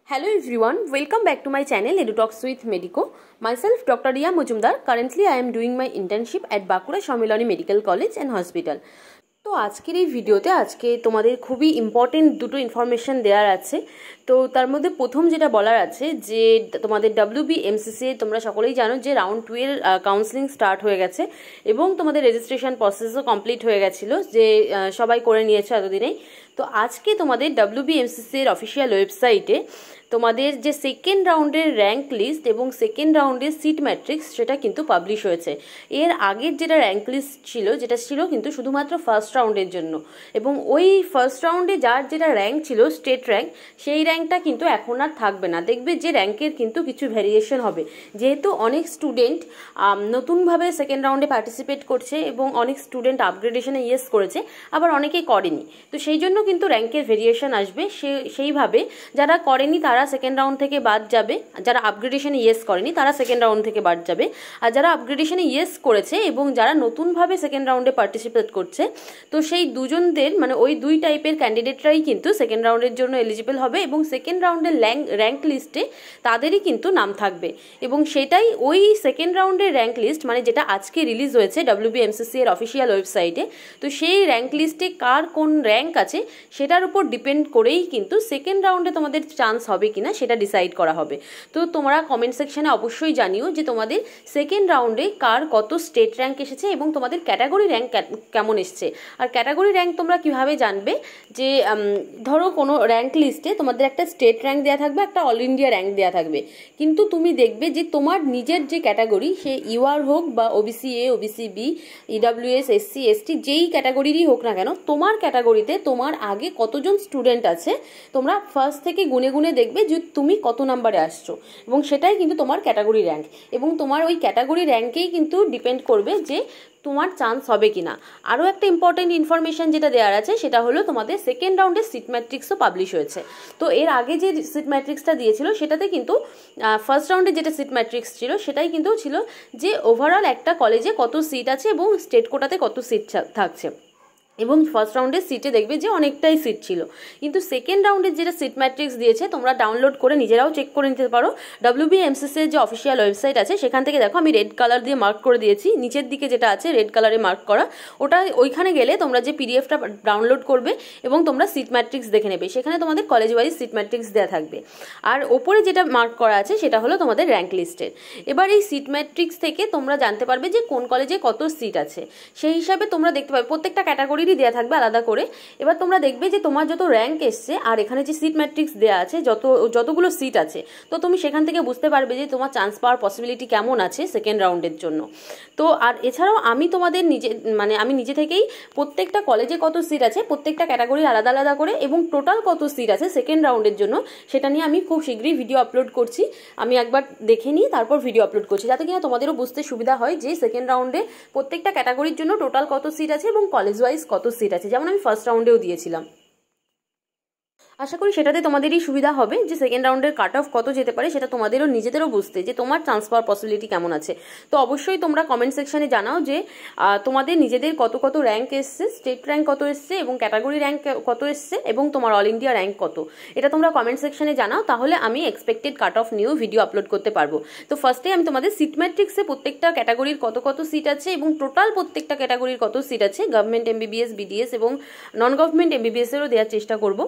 Hello everyone, welcome back to my channel EduTalks with Medico. Myself Dr. Riya Mujumdar. Currently I am doing my internship at Bakura Shomilani Medical College and Hospital. তো আজকের এই ভিডিওতে আজকে তোমাদের খুবই important দুটো information দেওয়ার আছে। তো তার মধ্যে প্রথম যেটা বলার আছে যে তোমাদের WBMCCA তোমরা সকলেই জানো যে রাউন্ড 2 এর কাউন্সেলিং স্টার্ট হয়ে গেছে এবং তোমাদের রেজিস্ট্রেশন প্রসেসও কমপ্লিট হয়ে গেছিল যে সবাই করে নিয়েছে এতদিনেই। তো আজকে তোমাদের WBMCCA এর অফিসিয়াল ওয়েবসাইটে তোমাদের যে সেকেন্ড রাউন্ডের র্যাঙ্ক লিস্ট এবং সেকেন্ড রাউন্ডের সিট ম্যাট্রিক্স সেটা কিন্তু পাবলিশ হয়েছে। এর আগের যেটা র্যাঙ্ক লিস্ট ছিল যেটা ছিল কিন্তু শুধুমাত্র ফার্স্ট রাউন্ডের জন্য, এবং ওই ফার্স্ট রাউন্ডে যার যেটা র্যাঙ্ক ছিল স্টেট র্যাঙ্ক সেই র্যাঙ্কটা কিন্তু এখন আর থাকবে না। দেখবে যে র্যাঙ্কের কিন্তু কিছু ভ্যারিয়েশন হবে, যেহেতু অনেক স্টুডেন্ট নতুনভাবে সেকেন্ড রাউন্ডে পার্টিসিপেট করছে এবং অনেক স্টুডেন্ট আপগ্রেডেশনে ইয়েস করেছে, আবার অনেকেই করেনি। তো সেই জন্য কিন্তু র্যাঙ্কের ভেরিয়েশন আসবে। সেইভাবে যারা করেনি তারা সেকেন্ড রাউন্ড থেকে বাদ যাবে, যারা আপগ্রেডেশনে ইয়েস করেনি তারা সেকেন্ড রাউন্ড থেকে বাদ যাবে, আর যারা আপগ্রেডেশনে ইয়েস করেছে এবং যারা নতুনভাবে সেকেন্ড রাউন্ডে পার্টিসিপেট করছে তো সেই দুজনদের মানে ওই দুই টাইপের ক্যান্ডিডেটরাই কিন্তু সেকেন্ড রাউন্ডের জন্য এলিজিবল হবে এবং সেকেন্ড রাউন্ডের র্যাঙ্ক লিস্টে তাদেরই কিন্তু নাম থাকবে। এবং সেটাই ওই সেকেন্ড রাউন্ডের র্যাঙ্ক লিস্ট মানে যেটা আজকে রিলিজ হয়েছে WBMCCA এর অফিসিয়াল ওয়েবসাইটে, তো সেই র্যাঙ্ক লিস্টে কার কোন র্যাঙ্ক আছে সেটার উপর ডিপেন্ড করেই কিন্তু সেকেন্ড রাউন্ডে তোমাদের চান্স হবে কিনা সেটা ডিসাইড করা হবে। তো তোমরা কমেন্ট সেকশনে অবশ্যই জানিও যে তোমাদের সেকেন্ড রাউন্ডে কার কত স্টেট র্যাঙ্ক এসেছে এবং তোমাদের ক্যাটাগরি র্যাঙ্ক কেমন এসেছে। আর ক্যাটাগরি র্যাঙ্ক তোমরা কিভাবে জানবে, যে ধরো কোনো র্যাঙ্ক লিস্টে তোমাদের একটা স্টেট র্যাঙ্ক দেওয়া থাকবে, একটা অল ইন্ডিয়া র্যাঙ্ক দেওয়া থাকবে, কিন্তু তুমি দেখবে যে তোমার নিজের যে ক্যাটাগরি সে ইউআর হোক বা OBC A, OBC B, EWS, SC, ST যেই ক্যাটাগরিরই হোক না কেন, তোমার ক্যাটাগরিতে তোমার আগে কতজন স্টুডেন্ট আছে তোমরা ফার্স্ট থেকে গুনে গুনে দেখবে যে তুমি কত নাম্বারে আসছো, এবং সেটাই কিন্তু তোমার ক্যাটাগরি র্যাঙ্ক। এবং তোমার ওই ক্যাটাগরি র্যাঙ্কেই কিন্তু ডিপেন্ড করবে যে তোমার চান্স হবে কিনা। আরও একটা ইম্পর্টেন্ট ইনফরমেশন যেটা দেওয়ার আছে সেটা হলো তোমাদের সেকেন্ড রাউন্ডের সিট ম্যাট্রিক্সও পাবলিশ হয়েছে। তো এর আগে যে সিট ম্যাট্রিক্সটা দিয়েছিল সেটাতে কিন্তু ফার্স্ট রাউন্ডে যেটা সিট ম্যাট্রিক্স ছিল সেটাই কিন্তু ছিল যে ওভারঅল একটা কলেজে কত সিট আছে এবং স্টেট কোটাতে কত সিট থাকছে, এবং ফার্স্ট রাউন্ডের সিটে দেখবে যে অনেকটাই সিট ছিল। কিন্তু সেকেন্ড রাউন্ডের যেটা সিট ম্যাট্রিক্স দিয়েছে তোমরা ডাউনলোড করে নিজেরাও চেক করে নিতে পারো। WBMCCA এর যে অফিসিয়াল ওয়েবসাইট আছে সেখান থেকে দেখো, আমি রেড কালার দিয়ে মার্ক করে দিয়েছি, নিচের দিকে যেটা আছে রেড কালারে মার্ক করা, ওটা ওইখানে গেলে তোমরা যে পিডিএফটা ডাউনলোড করবে এবং তোমরা সিট ম্যাট্রিক্স দেখে নেবে, সেখানে তোমাদের কলেজ ওয়াইজ সিট ম্যাট্রিক্স দেওয়া থাকবে। আর ওপরে যেটা মার্ক করা আছে সেটা হলো তোমাদের র্যাঙ্ক লিস্টের। এবার এই সিট ম্যাট্রিক্স থেকে তোমরা জানতে পারবে যে কোন কলেজে কত সিট আছে, সেই হিসাবে তোমরা দেখতে পাবে প্রত্যেকটা ক্যাটাগরি দেওয়া থাকবে আলাদা করে। এবার তোমরা দেখবে যে তোমার যত র্যাঙ্ক এসছে আর এখানে যে সিট ম্যাট্রিক্স দেওয়া আছে যতগুলো সিট আছে, তো তুমি সেখান থেকে বুঝতে পারবে যে তোমার চান্স পাওয়ার পসিবিলিটি কেমন আছে সেকেন্ড রাউন্ডের জন্য। তো আর এছাড়াও আমি তোমাদের আমি নিজে থেকেই প্রত্যেকটা কলেজে কত সিট আছে প্রত্যেকটা ক্যাটাগরি আলাদা আলাদা করে এবং টোটাল কত সিট আছে সেকেন্ড রাউন্ডের জন্য সেটা নিয়ে আমি খুব শীঘ্রই ভিডিও আপলোড করছি। আমি একবার দেখে নিই তারপর ভিডিও আপলোড করছি, যাতে কিনা তোমাদেরও বুঝতে সুবিধা হয় যে সেকেন্ড রাউন্ডে প্রত্যেকটা ক্যাটাগরির জন্য টোটাল কত সিট আছে এবং কলেজ ওয়াইজ কত সিট আছে, যেমন আমি ফার্স্ট রাউন্ডেও দিয়েছিলাম। আশা করি সেটাতে তোমাদেরই সুবিধা হবে যে সেকেন্ড রাউন্ডের কাট অফ কত যেতে পারে সেটা তোমাদেরও নিজেদেরও বুঝতে যে তোমার চান্স পাওয়ার পসিবিলিটি কেমন আছে। তো অবশ্যই তোমরা কমেন্ট সেকশনে জানাও যে তোমাদের নিজেদের কত কত র্যাঙ্ক এসছে, স্টেট র্যাঙ্ক কত এসছে এবং ক্যাটাগরি র্যাঙ্ক কত এসছে এবং তোমার অল ইন্ডিয়া র্যাঙ্ক কত, এটা তোমরা কমেন্ট সেকশনে জানাও, তাহলে আমি এক্সপেক্টেড কাট অফ নিয়েও ভিডিও আপলোড করতে পারবো। তো ফার্স্টে আমি তোমাদের সিট ম্যাট্রিক্সে প্রত্যেকটা ক্যাটাগরির কত কত সিট আছে এবং টোটাল প্রত্যেকটা ক্যাটাগরির কত সিট আছে, গভর্নমেন্ট MBBS, BDS এবং নন গভর্নমেন্ট MBBS এরও দেওয়ার চেষ্টা করবো।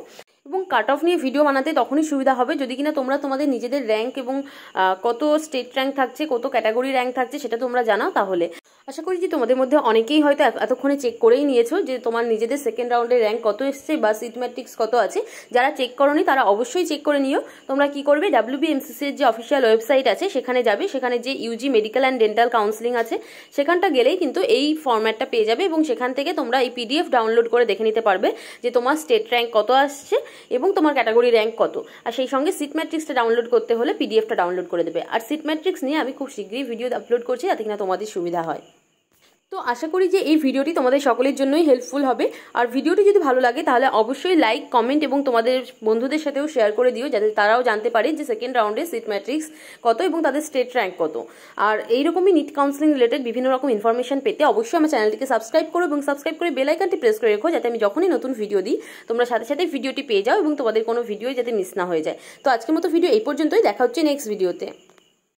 এবং কাট অফ নিয়ে ভিডিও বানাতে তখনই সুবিধা হবে যদি কিনা তোমরা তোমাদের নিজেদের র্যাঙ্ক এবং কত স্টেট র্যাঙ্ক থাকছে, কত ক্যাটাগরি র্যাঙ্ক থাকছে সেটা তোমরা জানাও। তাহলে আশা করি যে তোমাদের মধ্যে অনেকেই হয়তো এতক্ষণে চেক করেই নিয়েছো যে তোমার নিজেদের সেকেন্ড রাউন্ডের র্যাঙ্ক কত এসছে বা সিট ম্যাট্রিক্স কত আছে। যারা চেক করোনি তারা অবশ্যই চেক করে নিও। তোমরা কি করবে, WBMCCA এর যে অফিসিয়াল ওয়েবসাইট আছে সেখানে যাবে, সেখানে যে UG medical and dental counselling আছে সেখানটা গেলেই কিন্তু এই ফরম্যাটটা পেয়ে যাবে এবং সেখান থেকে তোমরা এই PDF ডাউনলোড করে দেখে নিতে পারবে যে তোমার স্টেট র্যাঙ্ক কত আসছে এবং তোমার ক্যাটাগরি র্যাঙ্ক কত। আর সেই সঙ্গে সিট ম্যাট্রিক্সটা ডাউনলোড করতে হলে PDFটা ডাউনলোড করে দেবে। আর সিট ম্যাট্রিক্স নিয়ে আমি খুব শীঘ্রই ভিডিও আপলোড করছি যাতে কিনা তোমাদের সুবিধা হয়। তো আশা করি যে এই ভিডিওটি তোমাদের সকলের জন্যই হেল্পফুল হবে। আর ভিডিওটি যদি ভালো লাগে তাহলে অবশ্যই লাইক, কমেন্ট এবং তোমাদের বন্ধুদের সাথেও শেয়ার করে দিও, যাতে তারাও জানতে পারে যে সেকেন্ড রাউন্ডে সিট ম্যাট্রিক্স কত এবং তাদের স্টেট র্যাঙ্ক কত। আর এইরকমই নিট কাউন্সিলিং রিলেটেড বিভিন্ন রকম ইনফরমেশন পেতে অবশ্যই আমার চ্যানেলটিকে সাবস্ক্রাইব করো এবং সাবস্ক্রাইব করে বেল আইকনটি প্রেস করে রেখো, যাতে আমি যখনই নতুন ভিডিও দিই তোমরা সাথে সাথে ভিডিওটি পেয়ে যাও এবং তোমাদের কোনো ভিডিও যাতে মিস না হয়ে যায়। তো আজকের মতো ভিডিও এই পর্যন্তই, দেখা হচ্ছে নেক্সট ভিডিওতে।